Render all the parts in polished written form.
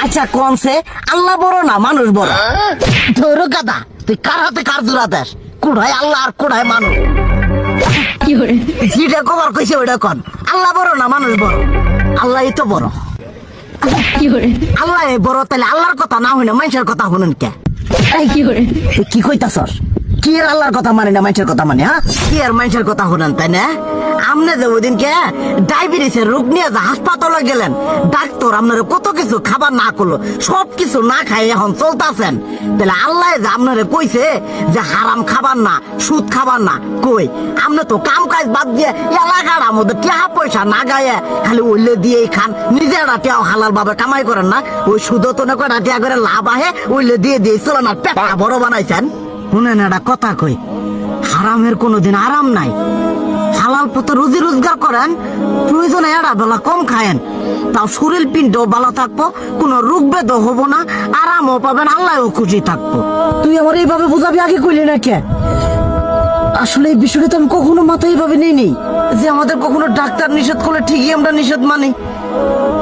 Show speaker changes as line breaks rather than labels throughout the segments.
আচ্ছা কোনছে আল্লাহ বড় না মানুষ বড়? ধরো গাদা, তুই কার হাতে কার জোড়া দেশ? কুড়ায় আল্লাহ আর কুড়ায় মানুষ। যেটা কবার কইছে ওইটা কন। আল্লাহ বড় না মানুষ বড়? আল্লাহই তো বড়। আল্লাহ বড়, তাহলে আল্লাহর কথা না হইনা মানুষের কথা শুনেন কে? তুই কি কইতাছস? কি আর আল্লাহর কথা মানে না মানুষের কথা মানে? হ্যাঁ, কি আর মানুষের কথা শুনেন তাই না? আমনে যে ওই দিনকে ডায়াবেটিসের রোগ নিয়ে যে হাসপাতালে গেলেন, ডাক্তার আপনার কত কিছু খাবার না করলো, সব কিছু না খাই এখন চলতেছেন। তাহলে আল্লাহ যে আপনারে কইছে যে হারাম খাবার না, সুদ খাবার না, কই আপনি তো কাম কাজ বাদ দিয়ে এলাকার মধ্যে টাকা পয়সা না গায়ে খালি ওইলে দিয়েই খান, নিজেরা টিয়াও হালাল ভাবে কামাই করেন না, ওই সুদ তো না কটা টিয়া করে লাভ আহে ওইলে দিয়ে দিয়ে চলে না, পেটা বড় বানাইছেন। শুনেন একটা কথা কই, হারামের কোনোদিন আরাম নাই। হালাল পথে রুজি রোজগার করেন, প্রয়োজনে এড়া বেলা কম খায়েন, তাও শরীর পিণ্ডও ভালো থাকবো, কোনো রোগ বেদও হবো না, আরামও পাবেন, আল্লাহও খুশি থাকবো। তুই আমার এইভাবে বুঝাবি আগে কইলি না কে? আসলে এই বিষয়টা তো আমি কখনো মাথায় এইভাবে নেই যে আমাদের কখনো ডাক্তার নিষেধ করলে ঠিকই আমরা নিষেধ মানি,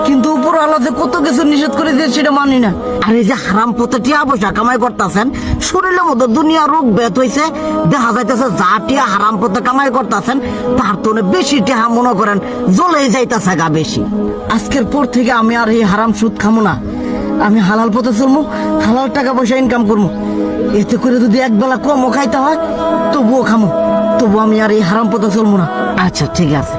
কিন্তু উপর আল্লাহ যে কত কিছু নিষেধ করে দিয়ে সেটা মানি না। আর এই যে হারাম পথে টিয়া পয়সা কামাই করতেছেন, শরীরের মধ্যে দুনিয়া রোগ বেত হয়েছে, দেখা যাইতেছে যা টিয়া হারাম পথে কামাই করতেছেন তার তো বেশি টিয়া মনে করেন জ্বলেই যাইতেছে গা বেশি। আজকের পর থেকে আমি আর এই হারাম সুদ খামো না, আমি হালাল পথে চলবো, হালাল টাকা পয়সা ইনকাম করবো। এতে করে যদি একবেলা কমও খাইতে হয় তবুও খামো, তবু আমি আর এই হারাম পথে চলবো না। আচ্ছা ঠিক আছে।